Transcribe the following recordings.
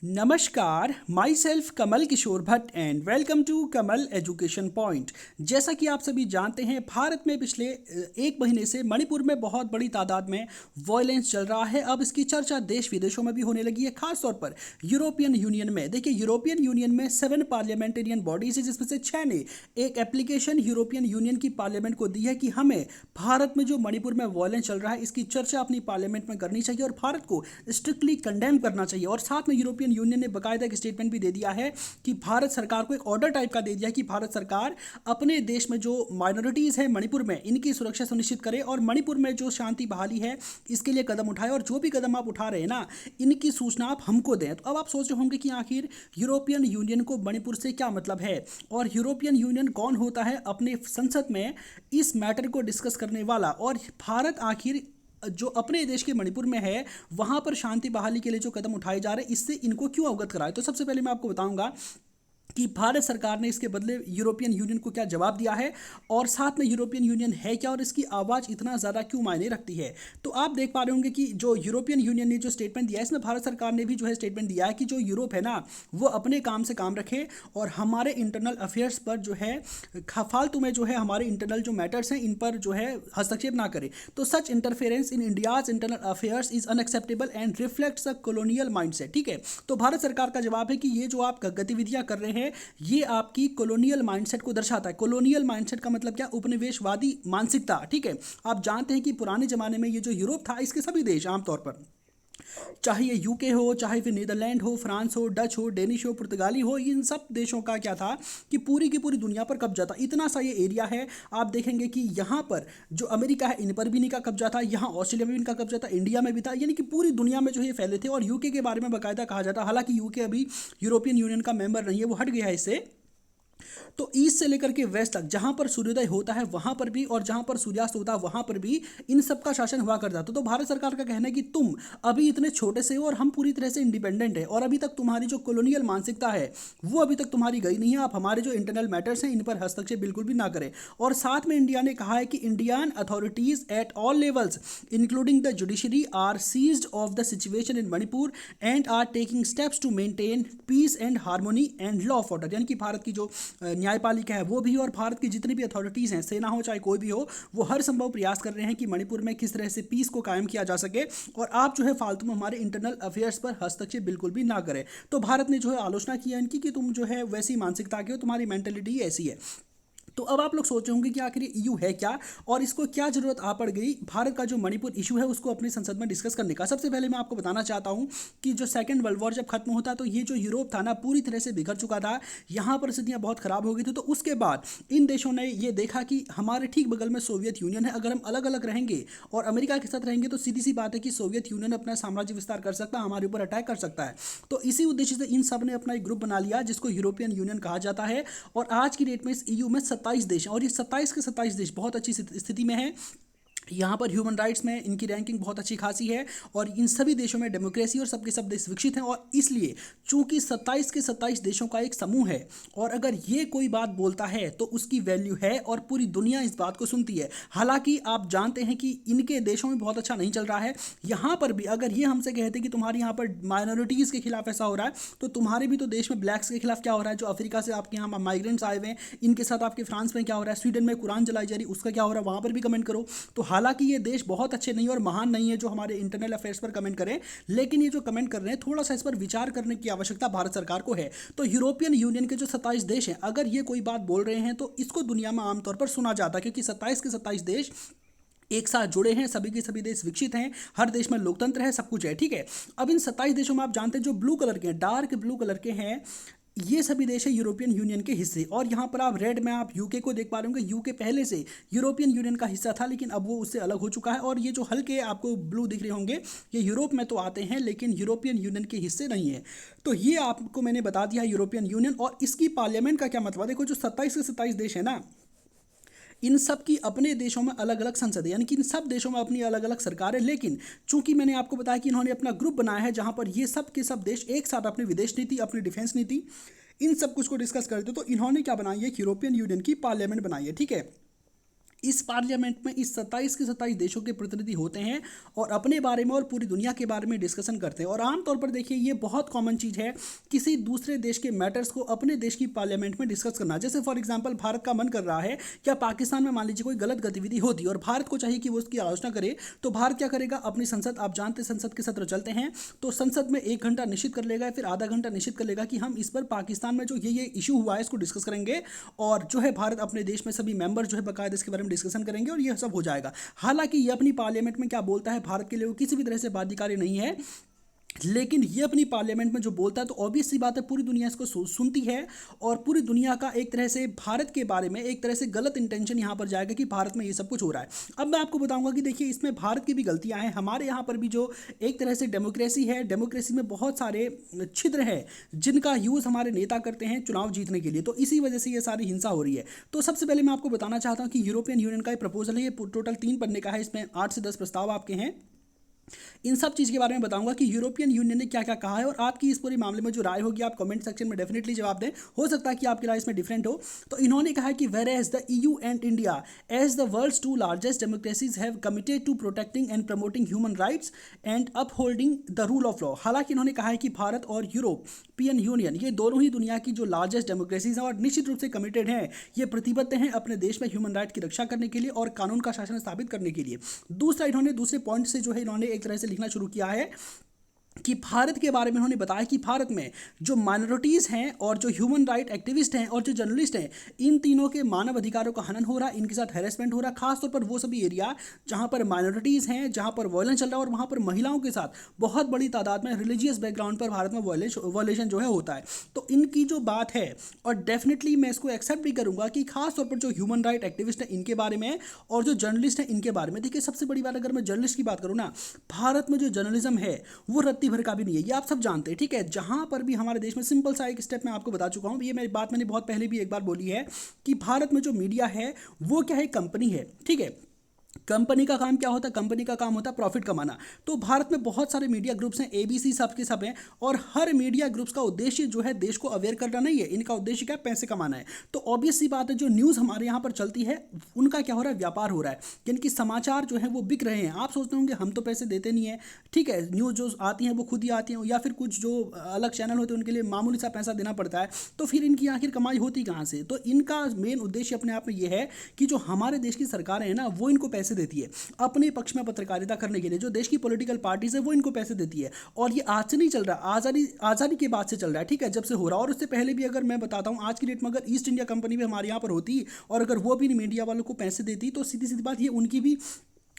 नमस्कार, myself Kamal Kishore Bhatt and welcome to Kamal education point. जैसा कि आप सभी जानते हैं, भारत में पिछले एक महीने से मणिपुर में बहुत बड़ी तादाद में वॉयलेंस चल रहा है। अब इसकी चर्चा देश विदेशों में भी होने लगी है, खासतौर पर यूरोपियन यूनियन में। देखिए, यूरोपियन यूनियन में 7 पार्लियामेंटेरियन बॉडीज है, जिसमें से 6 ने एक एप्लीकेशन यूरोपियन यूनियन की पार्लियामेंट को दी है कि हमें भारत में जो मणिपुर में वॉयलेंस चल रहा है इसकी चर्चा अपनी पार्लियामेंट में करनी चाहिए और भारत को स्ट्रिक्टली कंडेम करना चाहिए। और साथ में यूरोपियन यूनियन ने बाकायदा एक स्टेटमेंट भी दे दिया है कि भारत सरकार को एक ऑर्डर टाइप का दे दिया है कि भारत सरकार अपने देश में जो माइनॉरिटीज़ है मणिपुर में, इनकी सुरक्षा सुनिश्चित करे और मणिपुर में जो शांति बहाली है इसके लिए कदम उठाए। और जो भी कदम आप उठा रहे हैं ना, इनकी सूचना आप हमको दें। तो अब आप सोच रहे होंगे कि आखिर यूरोपियन यूनियन को मणिपुर से क्या मतलब है और यूरोपियन यूनियन कौन होता है अपने संसद में इस मैटर को डिस्कस करने वाला, और भारत आखिर जो अपने देश के मणिपुर में है वहां पर शांति बहाली के लिए जो कदम उठाए जा रहे हैं इससे इनको क्यों अवगत कराए। तो सबसे पहले मैं आपको बताऊंगा कि भारत सरकार ने इसके बदले यूरोपियन यूनियन को क्या जवाब दिया है और साथ में यूरोपियन यूनियन है क्या और इसकी आवाज़ इतना ज़्यादा क्यों मायने रखती है। तो आप देख पा रहे होंगे कि जो यूरोपियन यूनियन ने जो स्टेटमेंट दिया है, इसमें भारत सरकार ने भी जो है स्टेटमेंट दिया है कि जो यूरोप है ना, वो अपने काम से काम रखे और हमारे इंटरनल अफेयर्स पर जो है फालतू में जो है हमारे इंटरनल जो मैटर्स हैं इन पर जो है हस्तक्षेप ना करे। तो such interference in India's internal affairs is unacceptable and reflects a colonial mindset. ठीक है, तो भारत सरकार का जवाब है कि ये जो आप गतिविधियां कर रहे हैं ये आपकी कॉलोनियल माइंडसेट को दर्शाता है। कॉलोनियल माइंडसेट का मतलब क्या? उपनिवेशवादी मानसिकता। ठीक है, आप जानते हैं कि पुराने जमाने में ये जो यूरोप था, इसके सभी देश आमतौर पर, चाहे ये यूके हो, चाहे फिर नीदरलैंड हो, फ्रांस हो, डच हो, डेनिश हो, पुर्तगाली हो, इन सब देशों का क्या था कि पूरी की पूरी दुनिया पर कब्जा था। इतना सा ये एरिया है, आप देखेंगे कि यहाँ पर जो अमेरिका है इन पर भी इनका कब्जा था, यहाँ ऑस्ट्रेलिया में भी इनका कब्जा था, इंडिया में भी था, यानी कि पूरी दुनिया में जो ये फैले थे। और यूके के बारे में बाकायदा कहा जाता, हालांकि यूके अभी यूरोपियन यूनियन का मेंबर नहीं है, वो हट गया है इससे। तो ईस्ट से लेकर के वेस्ट तक जहां पर सूर्योदय होता है वहां पर भी और जहां पर सूर्यास्त होता है वहां पर भी इन सब का शासन हुआ करता था। तो भारत सरकार का कहना है कि तुम अभी इतने छोटे से हो और हम पूरी तरह से इंडिपेंडेंट है और अभी तक तुम्हारी जो कॉलोनियल मानसिकता है वो अभी तक तुम्हारी गई नहीं है। आप हमारे जो इंटरनल मैटर्स हैं इन पर हस्तक्षेप बिल्कुल भी ना करें। और साथ में इंडिया ने कहा है कि Indian authorities at all levels including the judiciary are seized of the situation in Manipur and are taking steps to maintain peace and harmony and law of order. यानी कि भारत की जो न्यायपालिका है वो भी और भारत की जितनी भी अथॉरिटीज़ हैं, सेना हो चाहे कोई भी हो, वो हर संभव प्रयास कर रहे हैं कि मणिपुर में किस तरह से पीस को कायम किया जा सके और आप जो है फालतू में हमारे इंटरनल अफेयर्स पर हस्तक्षेप बिल्कुल भी ना करें। तो भारत ने जो है आलोचना की है इनकी कि तुम जो है वैसी मानसिकता के हो, तुम्हारी मेंटेलिटी ऐसी है। तो अब आप लोग सोच रहे होंगे कि आखिर ईयू है क्या और इसको क्या जरूरत आ पड़ गई भारत का जो मणिपुर इशू है उसको अपनी संसद में डिस्कस करने का। सबसे पहले मैं आपको बताना चाहता हूं कि जो सेकंड वर्ल्ड वॉर जब खत्म होता तो ये जो यूरोप था ना पूरी तरह से बिखर चुका था, यहाँ पर स्थितियाँ बहुत खराब हो गई थी। तो उसके बाद इन देशों ने ये देखा कि हमारे ठीक बगल में सोवियत यूनियन है, अगर हम अलग अलग रहेंगे और अमेरिका के साथ रहेंगे तो सीधी सी बात है कि सोवियत यूनियन अपना साम्राज्य विस्तार कर सकता है, हमारे ऊपर अटैक कर सकता है। तो इसी उद्देश्य से इन सब ने अपना एक ग्रुप बना लिया जिसको यूरोपियन यूनियन कहा जाता है। और आज की डेट में इस ईयू में 27 देश हैं और ये 27 के 27 देश बहुत अच्छी स्थिति में हैं। यहाँ पर ह्यूमन राइट्स में इनकी रैंकिंग बहुत अच्छी खासी है और इन सभी देशों में डेमोक्रेसी और सबके सब देश विकसित हैं। और इसलिए चूंकि 27 के 27 देशों का एक समूह है और अगर ये कोई बात बोलता है तो उसकी वैल्यू है और पूरी दुनिया इस बात को सुनती है। हालांकि आप जानते हैं कि इनके देशों में बहुत अच्छा नहीं चल रहा है। यहाँ पर भी अगर ये हमसे कहते कि तुम्हारे यहाँ पर माइनॉरिटीज़ के खिलाफ ऐसा हो रहा है तो तुम्हारे भी तो देश में ब्लैक्स के खिलाफ क्या हो रहा है, जो अफ्रीका से आपके यहाँ माइग्रेंट्स आए हुए हैं इनके साथ आपके फ्रांस में क्या हो रहा है, स्वीडन में कुरान जलाई जा रही उसका क्या हो रहा है, वहाँ पर भी कमेंट करो। तो हालांकि ये देश बहुत अच्छे नहीं और महान नहीं है जो हमारे इंटरनल अफेयर्स पर कमेंट करें, लेकिन ये जो कमेंट कर रहे हैं थोड़ा सा इस पर विचार करने की आवश्यकता भारत सरकार को है। तो यूरोपियन यूनियन के जो 27 देश हैं अगर ये कोई बात बोल रहे हैं तो इसको दुनिया में आमतौर पर सुना जाता है, क्योंकि 27 के 27 देश एक साथ जुड़े हैं, सभी के सभी देश विकसित हैं, हर देश में लोकतंत्र है, सब कुछ है। ठीक है, अब इन 27 देशों में आप जानते हैं जो ब्लू कलर के हैं, डार्क ब्लू कलर के हैं, ये सभी देश है यूरोपियन यूनियन के हिस्से। और यहाँ पर आप रेड में आप यूके को देख पा रहे होंगे, यूके पहले से यूरोपियन यूनियन का हिस्सा था लेकिन अब वो उससे अलग हो चुका है। और ये जो हल्के आपको ब्लू दिख रहे होंगे ये यूरोप में तो आते हैं लेकिन यूरोपियन यूनियन के हिस्से नहीं है। तो ये आपको मैंने बता दिया यूरोपियन यूनियन। और इसकी पार्लियामेंट का क्या मतलब, देखो जो 27 से 27 देश है ना, इन सब की अपने देशों में अलग अलग संसद है, यानी कि इन सब देशों में अपनी अलग अलग सरकार है। लेकिन चूंकि मैंने आपको बताया कि इन्होंने अपना ग्रुप बनाया है जहां पर ये सब के सब देश एक साथ अपनी विदेश नीति, अपनी डिफेंस नीति, इन सब कुछ को डिस्कस करते, तो इन्होंने क्या बनाई है, यूरोपियन यूनियन की पार्लियामेंट बनाई है। ठीक है, इस पार्लियामेंट में इस 27 के 27 देशों के प्रतिनिधि होते हैं और अपने बारे में और पूरी दुनिया के बारे में डिस्कशन करते हैं। और आमतौर पर देखिए ये बहुत कॉमन चीज़ है किसी दूसरे देश के मैटर्स को अपने देश की पार्लियामेंट में डिस्कस करना। जैसे फॉर एग्जांपल भारत का मन कर रहा है क्या पाकिस्तान में मान लीजिए कोई गलत गतिविधि होती और भारत को चाहिए कि वो उसकी आलोचना करे, तो भारत क्या करेगा, अपनी संसद, आप जानते हैं संसद के सत्र चलते हैं, तो संसद में 1 घंटा निश्चित कर लेगा, फिर आधा घंटा निश्चित कर लेगा कि हम इस पर पाकिस्तान में जो ये इशू हुआ है इसको डिस्कस करेंगे। और जो है भारत अपने देश में सभी मेंबर जो है बाकायदा इसके बारे में डिस्कशन करेंगे और ये सब हो जाएगा। हालांकि ये अपनी पार्लियामेंट में क्या बोलता है भारत के लिए वो किसी भी तरह से बाध्यकारी नहीं है, लेकिन ये अपनी पार्लियामेंट में जो बोलता है तो ऑब्वियस सी बात है पूरी दुनिया इसको सुनती है और पूरी दुनिया का एक तरह से भारत के बारे में एक तरह से गलत इंटेंशन यहाँ पर जाएगा कि भारत में ये सब कुछ हो रहा है। अब मैं आपको बताऊंगा कि देखिए इसमें भारत की भी गलतियाँ हैं, हमारे यहाँ पर भी जो एक तरह से डेमोक्रेसी है, डेमोक्रेसी में बहुत सारे छिद्र हैं जिनका यूज़ हमारे नेता करते हैं चुनाव जीतने के लिए, तो इसी वजह से ये सारी हिंसा हो रही है। तो सबसे पहले मैं आपको बताना चाहता हूँ कि यूरोपियन यूनियन का एक प्रपोजल है, ये टोटल 3 पन्ने का है, इसमें 8 से 10 प्रस्ताव आपके हैं। इन सब चीज़ के बारे में बताऊंगा कि यूरोपियन यूनियन ने क्या क्या कहा है और आपकी इस पूरे मामले में जो राय होगी आप कमेंट सेक्शन में डेफिनेटली जवाब दें, हो सकता है कि आपकी राय इसमें डिफरेंट हो। तो इन्होंने कहा है कि whereas the EU and India as the world's 2 largest democracies have committed to protecting and promoting human rights and upholding the rule of law. हालांकि इन्होंने कहा है कि भारत और यूरोपियन यूनियन ये दोनों ही दुनिया की जो लार्जेस्ट डेमोक्रेसीज हैं और निश्चित रूप से कमिटेड हैं, ये प्रतिबद्ध हैं अपने देश में ह्यूमन राइट की रक्षा करने के लिए और कानून का शासन स्थापित करने के लिए। दूसरा इन्होंने दूसरे पॉइंट से जो है इन्होंने एक तरह से लिखना शुरू किया है कि भारत के बारे में उन्होंने बताया कि भारत में जो माइनॉरिटीज़ हैं और जो ह्यूमन राइट एक्टिविस्ट हैं और जो जर्नलिस्ट हैं, इन तीनों के मानव अधिकारों का हनन हो रहा है, इनके साथ हैरेसमेंट हो रहा है, खासतौर पर वो सभी एरिया जहां पर माइनॉरिटीज़ हैं, जहां पर वायलेंस चल रहा है और वहां पर महिलाओं के साथ बहुत बड़ी तादाद में रिलीजियस बैकग्राउंड पर भारत में वायलेशन जो है होता है। तो इनकी जो बात है और डेफिनेटली मैं इसको एक्सेप्ट भी करूंगा कि खासतौर पर जो ह्यूमन राइट एक्टिविस्ट हैं इनके बारे में और जो जर्नलिस्ट हैं इनके बारे में। देखिए सबसे बड़ी बात अगर मैं जर्नलिस्ट की बात करूँ ना, भारत में जो जर्नलिज्म है वो रत्ती भर का भी नहीं है, ये आप सब जानते हैं, ठीक है। जहां पर भी हमारे देश में सिंपल सा एक स्टेप मैं आपको बता चुका हूं, ये मेरी बात मैंने बहुत पहले भी एक बार बोली है कि भारत में जो मीडिया है वो क्या है, कंपनी है, ठीक है। कंपनी का काम क्या होता है, कंपनी का काम होता है प्रॉफिट कमाना। तो भारत में बहुत सारे मीडिया ग्रुप्स हैं, ABC सब के सब हैं और हर मीडिया ग्रुप्स का उद्देश्य जो है देश को अवेयर करना नहीं है, इनका उद्देश्य क्या, पैसे कमाना है। तो ऑब्वियस सी बात है जो न्यूज़ हमारे यहाँ पर चलती है उनका क्या हो रहा है, व्यापार हो रहा है, यानी कि समाचार जो है वो बिक रहे हैं। आप सोचते होंगे हम तो पैसे देते नहीं है, ठीक है, न्यूज़ जो आती हैं वो खुद ही आती हैं या फिर कुछ जो अलग चैनल होते हैं उनके लिए मामूली सा पैसा देना पड़ता है, तो फिर इनकी आखिर कमाई होती कहाँ से। तो इनका मेन उद्देश्य अपने आप में ये है कि जो हमारे देश की सरकारें हैं ना वो इनको पैसे देती है अपने पक्ष में पत्रकारिता करने के लिए, जो देश की पॉलिटिकल पार्टीज है वो इनको पैसे देती है। और ये आज से नहीं चल रहा, आज़ादी के बाद से चल रहा है, ठीक है, जब से हो रहा है। और उससे पहले भी अगर मैं बताता हूँ आज की डेट में अगर ईस्ट इंडिया कंपनी भी हमारे यहाँ पर होती और अगर वो भी मीडिया वालों को पैसे देती तो सीधी सीधी बात ये उनकी भी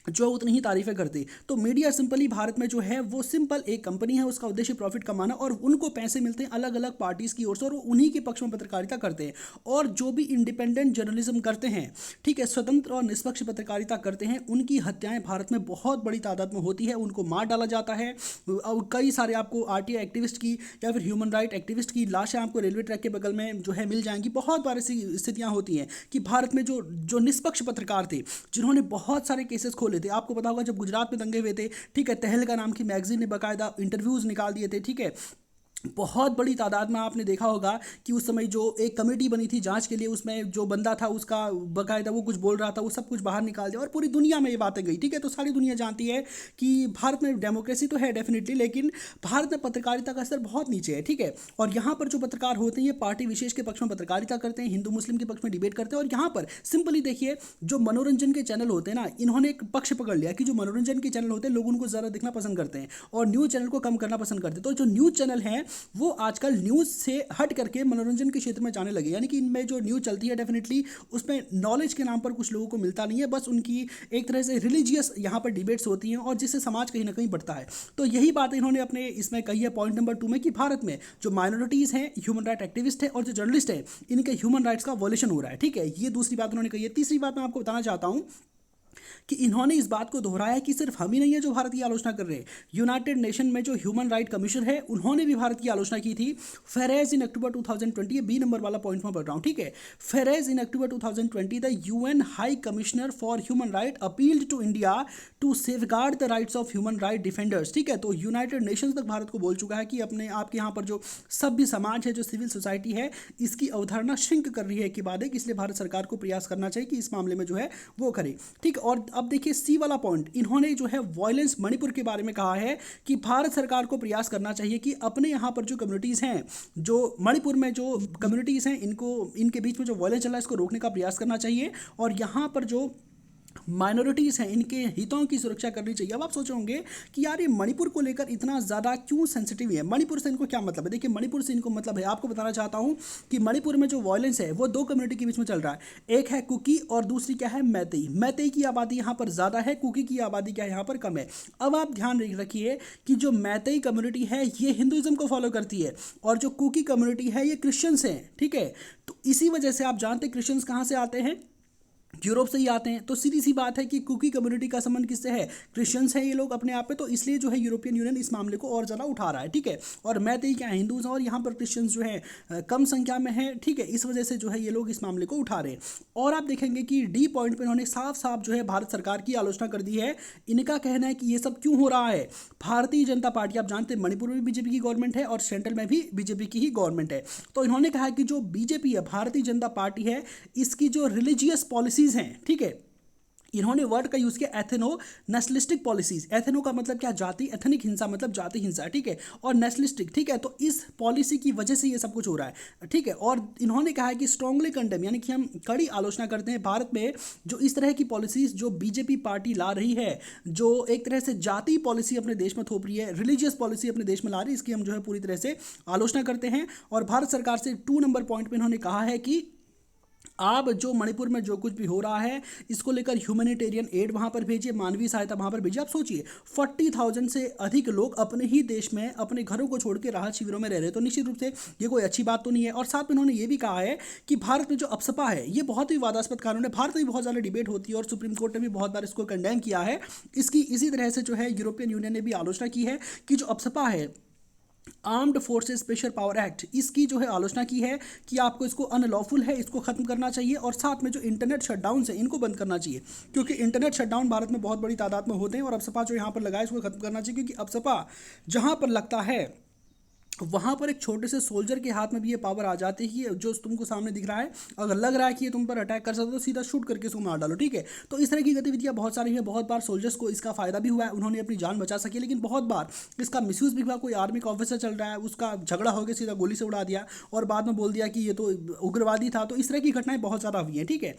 जो उतनी ही तारीफें करती। तो मीडिया सिंपली भारत में जो है वो सिंपल एक कंपनी है, उसका उद्देश्य प्रॉफिट कमाना और उनको पैसे मिलते हैं अलग अलग पार्टीज़ की ओर से और वो उन्हीं के पक्ष में पत्रकारिता करते हैं। और जो भी इंडिपेंडेंट जर्नलिज्म करते हैं, ठीक है, स्वतंत्र और निष्पक्ष पत्रकारिता करते हैं, उनकी हत्याएं भारत में बहुत बड़ी तादाद में होती है, उनको मार डाला जाता है। और कई सारे आपको RTI एक्टिविस्ट की या फिर ह्यूमन राइट एक्टिविस्ट की लाशें आपको रेलवे ट्रैक के बगल में जो है मिल जाएंगी। बहुत बार ऐसी स्थितियाँ होती हैं कि भारत में जो निष्पक्ष पत्रकार थे जिन्होंने बहुत सारे केसेस खोले थे, आपको पता होगा जब गुजरात में दंगे हुए थे, ठीक है, तहलका नाम की मैगजीन ने बाकायदा इंटरव्यूज निकाल दिए थे, ठीक है, बहुत बड़ी तादाद में आपने देखा होगा कि उस समय जो एक कमेटी बनी थी जांच के लिए, उसमें जो बंदा था उसका बाकायदा वो कुछ बोल रहा था, वो सब कुछ बाहर निकाल दिया और पूरी दुनिया में ये बातें गई, ठीक है। तो सारी दुनिया जानती है कि भारत में डेमोक्रेसी तो है डेफिनेटली, लेकिन भारत में पत्रकारिता का स्तर बहुत नीचे है, ठीक है। और यहाँ पर जो पत्रकार होते हैं ये पार्टी विशेष के पक्ष में पत्रकारिता करते हैं, हिंदू मुस्लिम के पक्ष में डिबेट करते हैं। और यहाँ पर सिंपली देखिए जो मनोरंजन के चैनल होते हैं ना, इन्होंने एक पक्ष पकड़ लिया कि जो मनोरंजन के चैनल होते हैं लोग उनको ज़्यादा देखना पसंद करते हैं और न्यूज़ चैनल को कम करना पसंद करते हैं। तो जो न्यूज़ चैनल हैं वो आजकल न्यूज़ से हट करके मनोरंजन के क्षेत्र में जाने लगे, यानी कि इनमें जो न्यूज़ चलती है डेफिनेटली उसमें नॉलेज के नाम पर कुछ लोगों को मिलता नहीं है, बस उनकी एक तरह से रिलीजियस यहाँ पर डिबेट्स होती हैं और जिससे समाज कहीं ना कहीं बढ़ता है। तो यही बात इन्होंने अपने इसमें कही है पॉइंट नंबर 2 में कि भारत में जो माइनॉरिटीज़ हैं, ह्यूमन राइट एक्टिविस्ट हैं और जो जर्नलिस्ट हैं, इनके ह्यूमन राइट्स का वॉयलेशन हो रहा है, ठीक है। ये दूसरी बात उन्होंने कही है। तीसरी बात मैं आपको बताना चाहता हूँ कि इन्होंने इस बात को दोहराया कि सिर्फ हम ही नहीं है जो भारत की आलोचना कर रहे हैं। यूनाइटेड नेशन में जो ह्यूमन राइट कमीशन है उन्होंने भी भारत की आलोचना की थी। फेरेज इन अक्टूबर 2020, ये बी नंबर वाला पॉइंट में पढ़ रहा हूँ, ठीक है। Whereas in October 2020 the UN high commissioner for human right appealed to India to safeguard the rights of human right defenders, ठीक है। तो यूनाइटेड नेशंस तक भारत को बोल चुका है कि अपने आपके यहाँ पर जो सभ्य समाज है, जो सिविल सोसाइटी है, इसकी अवधारणा श्रिंक कर रही है कि बाद है, इसलिए भारत सरकार को प्रयास करना चाहिए कि इस मामले में जो है वो करे, ठीक। और अब देखिए सी वाला पॉइंट, इन्होंने जो है वायलेंस मणिपुर के बारे में कहा है कि भारत सरकार को प्रयास करना चाहिए कि अपने यहाँ पर जो कम्युनिटीज़ हैं, जो मणिपुर में जो कम्युनिटीज़ हैं, इनके बीच में जो वायलेंस चल रहा है इसको रोकने का प्रयास करना चाहिए और यहाँ पर जो माइनॉरिटीज़ हैं इनके हितों की सुरक्षा करनी चाहिए। अब आप सोच रहे होंगे कि यार ये मणिपुर को लेकर इतना ज़्यादा क्यों सेंसिटिव है, मणिपुर से इनको क्या मतलब है। देखिए मणिपुर से इनको मतलब है, आपको बताना चाहता हूँ कि मणिपुर में जो वायलेंस है वो दो कम्युनिटी के बीच में चल रहा है, एक है कुकी और दूसरी क्या है, मैतेई। मैतेई की आबादी यहाँ पर ज़्यादा है, कुकी की आबादी क्या है यहाँ पर कम है। अब आप ध्यान रखिए कि जो मैतेई कम्युनिटी है ये हिंदुज़म को फॉलो करती है और जो कुकी कम्युनिटी है ये क्रिश्चियंस हैं, ठीक है। तो इसी वजह से आप जानते हैं क्रिश्चियंस कहाँ से आते हैं, यूरोप से ही आते हैं। तो सीधी सी बात है कि कुकी कम्युनिटी का संबंध किससे है, क्रिश्चियंस हैं ये लोग अपने आप पे, तो इसलिए जो है यूरोपियन यूनियन इस मामले को और ज़्यादा उठा रहा है, ठीक है। और मैतेई क्या है, हिंदूज हैं और यहाँ पर क्रिश्चियंस जो है कम संख्या में है, ठीक है। इस वजह से जो है ये लोग इस मामले को उठा रहे हैं। और आप देखेंगे कि डी पॉइंट पर इन्होंने साफ साफ जो है भारत सरकार की आलोचना कर दी है। इनका कहना है कि ये सब क्यों हो रहा है, भारतीय जनता पार्टी, आप जानते हैं मणिपुर में बीजेपी की गवर्नमेंट है और सेंट्रल में भी बीजेपी की ही गवर्नमेंट है। तो इन्होंने कहा कि जो बीजेपी है, भारतीय जनता पार्टी है, इसकी जो रिलीजियस पॉलिसीज़ हैं, ठीक है, इन्होंने वर्ड का यूज़ किया एथेनो नेशनलिस्टिक पॉलिसीज। एथेनो का मतलब क्या, जाति, एथनिक हिंसा मतलब जाति हिंसा, ठीक है, और नेशनलिस्टिक, ठीक है। तो इस पॉलिसी की वजह से ये सब कुछ हो रहा है, ठीक है। और इन्होंने कहा है कि स्ट्रांगली कंडेम, यानी कि हम कड़ी आलोचना करते हैं भारत में जो इस तरह की पॉलिसीज जो बीजेपी पार्टी ला रही है, जो एक तरह से जाति पॉलिसी अपने देश में थोप रही है, रिलीजियस पॉलिसी अपने देश में ला रही है, इसकी हम जो है पूरी तरह से आलोचना करते हैं। और भारत सरकार से 2 नंबर पॉइंट पर इन्होंने कहा है कि आप जो मणिपुर में जो कुछ भी हो रहा है इसको लेकर ह्यूमैनिटेरियन एड वहाँ पर भेजिए, मानवीय सहायता वहाँ पर भेजिए। आप सोचिए 40,000 से अधिक लोग अपने ही देश में अपने घरों को छोड़ के राहत शिविरों में रह रहे हैं, तो निश्चित रूप से ये कोई अच्छी बात तो नहीं है। और साथ में इन्होंने ये भी कहा है कि भारत में जो अपसपा है ये बहुत ही विवादास्पद कानून है, भारत में भी बहुत ज़्यादा डिबेट होती है और सुप्रीम कोर्ट ने भी बहुत बार इसको कंडेम किया है। इसकी इसी तरह से जो है यूरोपियन यूनियन ने भी आलोचना की है कि जो अपसपा है, armed forces special power act, इसकी जो है आलोचना की है कि आपको इसको अनलॉफुल है, इसको खत्म करना चाहिए। और साथ में जो इंटरनेट शटडाउन है इनको बंद करना चाहिए, क्योंकि इंटरनेट शटडाउन भारत में बहुत बड़ी तादाद में होते हैं और अपसपा जो यहाँ पर लगा है इसको खत्म करना चाहिए, क्योंकि अपसपा जहाँ पर लगता है वहाँ पर एक छोटे से सोल्जर के हाथ में भी ये पावर आ जाती है, जो तुमको सामने दिख रहा है, अगर लग रहा है कि ये तुम पर अटैक कर सकते हो तो सीधा शूट करके इसको मार डालो, ठीक है। तो इस तरह की गतिविधियाँ बहुत सारी हैं, बहुत बार सोल्जर्स को इसका फ़ायदा भी हुआ है, उन्होंने अपनी जान बचा सकी, लेकिन बहुत बार इसका मिसयूज़ भी हुआ। कोई आर्मी का ऑफिसर चल रहा है, उसका झगड़ा हो गया, सीधा गोली से उड़ा दिया और बाद में बोल दिया कि ये तो उग्रवादी था। तो इस तरह की घटनाएं बहुत ज़्यादा हुई हैं, ठीक है।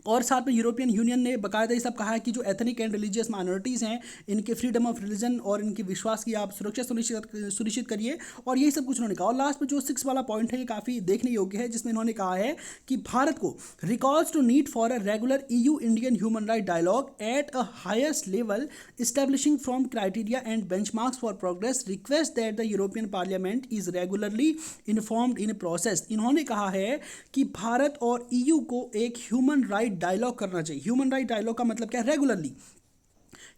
और साथ में यूरोपियन यूनियन ने बाकायदा ये सब कहा है कि जो एथनिक एंड रिलीजियस माइनॉरिटीज़ हैं इनके फ्रीडम ऑफ रिलीजन और इनके विश्वास की आप सुरक्षा सुनिश्चित करिए, और यही सब कुछ उन्होंने कहा। और लास्ट में जो 6 वाला पॉइंट है ये काफ़ी देखने योग्य है, जिसमें इन्होंने कहा है कि भारत को recalls to need for a regular EU Indian human right dialogue at a highest level establishing from criteria and benchmarks for progress, request that the European parliament is regularly informed in process. इन्होंने कहा है कि भारत और EU को एक human right dialogue करना चाहिए। Human right dialogue का मतलब क्या है, रेगुलरली,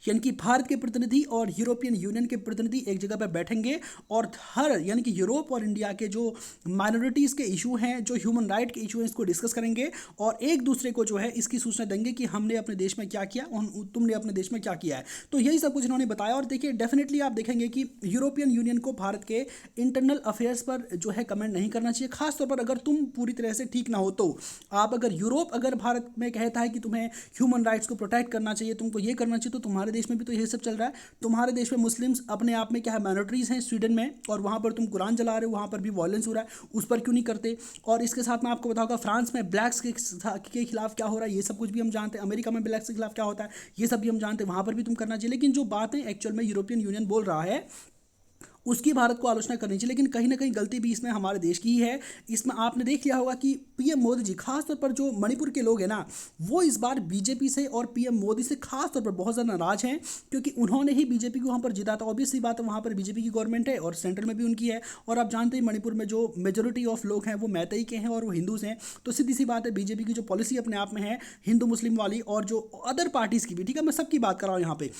यानी कि भारत के प्रतिनिधि और यूरोपियन यूनियन के प्रतिनिधि एक जगह पर बैठेंगे और हर, यानी कि यूरोप और इंडिया के जो माइनॉरिटीज़ के इशू हैं, जो ह्यूमन राइट के इशू हैं, इसको डिस्कस करेंगे और एक दूसरे को जो है इसकी सूचना देंगे कि हमने अपने देश में क्या किया और तुमने अपने देश में क्या किया है। तो यही सब कुछ इन्होंने बताया। और देखिए डेफिनेटली आप देखेंगे कि यूरोपियन यूनियन को भारत के इंटरनल अफेयर्स पर जो है कमेंट नहीं करना चाहिए, खासतौर पर अगर तुम पूरी तरह से ठीक ना हो तो। आप अगर यूरोप अगर भारत में कहता है कि तुम्हें ह्यूमन राइट्स को प्रोटेक्ट करना चाहिए, तुमको ये करना चाहिए, तो तुम्हारे देश में भी तो यही सब चल रहा है। तुम्हारे देश में मुस्लिम्स अपने आप में क्या है, माइनॉरिटीज़ हैं स्वीडन में, और वहाँ पर तुम कुरान जला रहे हो, वहाँ पर भी वायलेंस हो रहा है, उस पर क्यों नहीं करते। और इसके साथ में आपको बताऊंगा फ्रांस में ब्लैक्स के खिलाफ क्या हो रहा है, ये सब कुछ भी हम जानते हैं। अमेरिका में ब्लैक्स के खिलाफ क्या होता है, ये सब भी हम जानते हैं, वहाँ पर भी तुम करना चाहिए। लेकिन जो बातें एक्चुअल में यूरोपियन यूनियन बोल रहा है उसकी भारत को आलोचना करनी चाहिए, लेकिन कहीं ना कहीं गलती भी इसमें हमारे देश की ही है। इसमें आपने देख लिया होगा कि पीएम मोदी जी, खासतौर पर जो मणिपुर के लोग हैं ना, वो इस बार बीजेपी से और पीएम मोदी से खासतौर पर बहुत ज़्यादा नाराज हैं, क्योंकि उन्होंने ही बीजेपी को वहाँ पर जिता था। ऑब्वियसली बात है, वहाँ पर बीजेपी की गवर्नमेंट है और सेंट्रल में भी उनकी है, और आप जानते हैं मणिपुर में जो मेजोरिटी ऑफ लोग हैं वो मैतई के हैं और वो हिंदूज हैं। तो सीधी सी बात है, बीजेपी की जो पॉलिसी अपने आप में है हिंदू मुस्लिम वाली, और जो अदर पार्टीज़ की भी, ठीक है, मैं सबकी बात कर रहा हूँ यहाँ पे,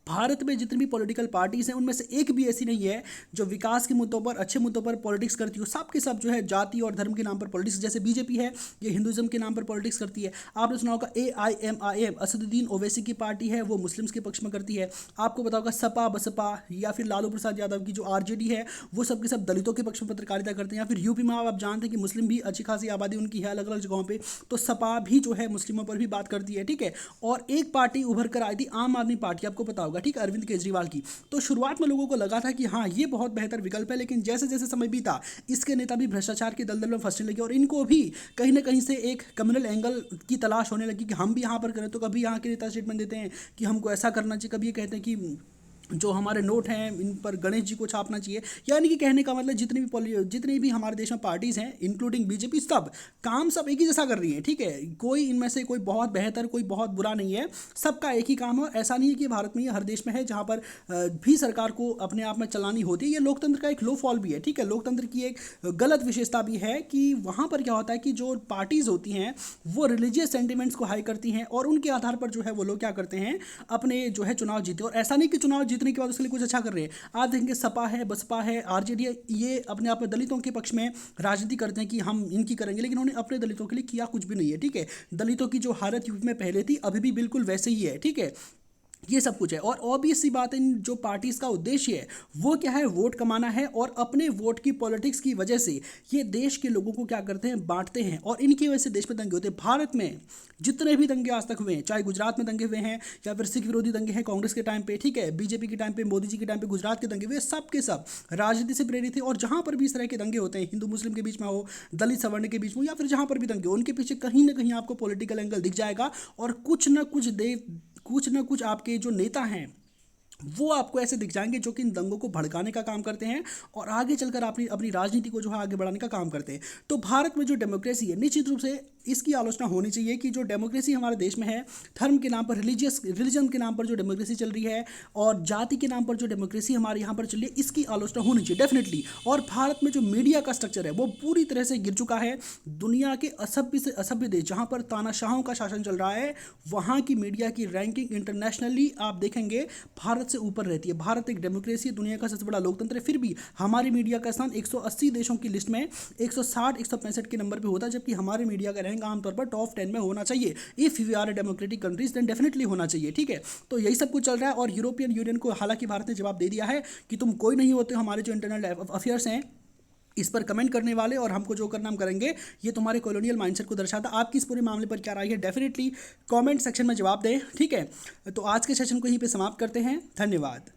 भारत में जितनी भी पॉलिटिकल पार्टीज़ हैं उनमें से एक भी ऐसी नहीं है जो विकास के मुद्दों पर, अच्छे मुद्दों पर पॉलिटिक्स करती हो। सब के सब जो है जाति और धर्म के नाम पर पॉलिटिक्स, जैसे बीजेपी है ये हिंदुज़म के नाम पर पॉलिटिक्स करती है। आपने सुना होगा AIMIM, असदुद्दीन ओवैसी की पार्टी है, वो मुस्लिम्स के पक्ष में करती है। आपको पता होगा सपा बसपा या फिर लालू प्रसाद यादव की जो RJD है, वो सब के सब दलितों के पक्ष में पत्रकारिता करते हैं। या फिर यूपी में आप जानते हैं कि मुस्लिम भी अच्छी खासी आबादी उनकी है अलग अलग जगहों पर, तो सपा भी जो है मुस्लिमों पर भी बात करती है, ठीक है। और एक पार्टी उभर कर आई थी, आम आदमी पार्टी, आपको पता होगा, ठीक है, अरविंद केजरीवाल की। तो शुरुआत में लोगों को लगा था कि हाँ ये बहुत बेहतर विकल्प है, लेकिन जैसे जैसे समय बीता इसके नेता भी भ्रष्टाचार के दलदल में फंसने लगे और इनको भी कहीं ना कहीं से एक कम्युनल एंगल की तलाश होने लगी कि हम भी यहाँ पर करें। तो कभी यहाँ के नेता स्टेटमेंट देते हैं कि हमको ऐसा करना चाहिए, कभी ये कहते हैं कि जो हमारे नोट हैं इन पर गणेश जी को छापना चाहिए। यानी कि कहने का मतलब जितनी भी हमारे देश में पार्टीज़ हैं इंक्लूडिंग बीजेपी, सब काम सब एक ही जैसा कर रही हैं, ठीक है। कोई इनमें से कोई बहुत बेहतर कोई बहुत बुरा नहीं है, सबका एक ही काम है। ऐसा नहीं है कि भारत में ये हर देश में है जहाँ पर भी सरकार को अपने आप में चलानी होती है। ये लोकतंत्र का एक लो फॉल भी है, ठीक है। लोकतंत्र की एक गलत विशेषता भी है कि वहाँ पर क्या होता है कि जो पार्टीज़ होती हैं वो रिलीजियस सेंटिमेंट्स को हाई करती हैं और उनके आधार पर जो है वो लोग क्या करते हैं, अपने जो है चुनाव जीते। और ऐसा नहीं कि चुनाव जीतने के बाद उसके लिए कुछ अच्छा कर रहे हैं। आप देखेंगे सपा है, बसपा है, RJD है, ये अपने आप में दलितों के पक्ष में राजनीति करते हैं कि हम इनकी करेंगे, लेकिन उन्होंने अपने दलितों के लिए किया कुछ भी नहीं है, ठीक है। दलितों की जो हालत यूपी में पहले थी अभी भी बिल्कुल वैसे ही है, ठीक है। ये सब कुछ है। और ऑब्वियस सी बात है, इन जो पार्टीज़ का उद्देश्य है वो क्या है, वोट कमाना है। और अपने वोट की पॉलिटिक्स की वजह से ये देश के लोगों को क्या करते हैं, बांटते हैं, और इनकी वजह से देश में दंगे होते हैं। भारत में जितने भी दंगे आज तक हुए हैं, चाहे गुजरात में दंगे हुए हैं या फिर सिख विरोधी दंगे हैं कांग्रेस के टाइम पे, ठीक है, बीजेपी के टाइम पे, मोदी जी के टाइम पे गुजरात के दंगे हुए, सब के सब राजनीति से प्रेरित थे। और जहाँ पर भी इस तरह के दंगे होते हैं, हिंदू मुस्लिम के बीच में हो, दलित सवर्ण के बीच में, या फिर जहाँ पर भी दंगे हो, उनके पीछे कहीं ना कहीं आपको पॉलिटिकल एंगल दिख जाएगा। और कुछ ना कुछ आपके जो नेता हैं वो आपको ऐसे दिख जाएंगे जो कि इन दंगों को भड़काने का काम करते हैं और आगे चलकर अपनी राजनीति को जो है आगे बढ़ाने का काम करते हैं। तो भारत में जो डेमोक्रेसी है, निश्चित रूप से इसकी आलोचना होनी चाहिए कि जो डेमोक्रेसी हमारे देश में है, धर्म के नाम पर, रिलीजन के नाम पर जो डेमोक्रेसी चल रही है और जाति के नाम पर जो डेमोक्रेसी हमारे यहाँ पर चल रही है, इसकी आलोचना होनी चाहिए डेफिनेटली। और भारत में जो मीडिया का स्ट्रक्चर है वो पूरी तरह से गिर चुका है। दुनिया के असभ्य से असभ्य देश जहाँ पर तानाशाहों का शासन चल रहा है, वहाँ की मीडिया की रैंकिंग इंटरनेशनली आप देखेंगे भारत से ऊपर रहती है। भारत एक डेमोक्रेसी, दुनिया का सबसे बड़ा लोकतंत्र है, फिर भी हमारी मीडिया का स्थान 180 देशों की लिस्ट में 160-165 के नंबर पे होता है, जबकि हमारे मीडिया का रैंक आमतौर पर टॉप 10 में होना चाहिए। If you are a democratic countries then definitely होना चाहिए, ठीक है। तो यही सब कुछ चल रहा है। और यूरोपियन यूनियन को हालांकि भारत ने जवाब दे दिया है कि तुम कोई नहीं होते, हमारे जो इंटरनल अफेयर्स हैं इस पर कमेंट करने वाले, और हमको जो करना हम करेंगे। ये तुम्हारे कॉलोनियल माइंडसेट को दर्शाता। आपकी इस पूरे मामले पर क्या राय है, डेफिनेटली कमेंट सेक्शन में जवाब दें, ठीक है। तो आज के सेशन को यहीं पे समाप्त करते हैं। धन्यवाद।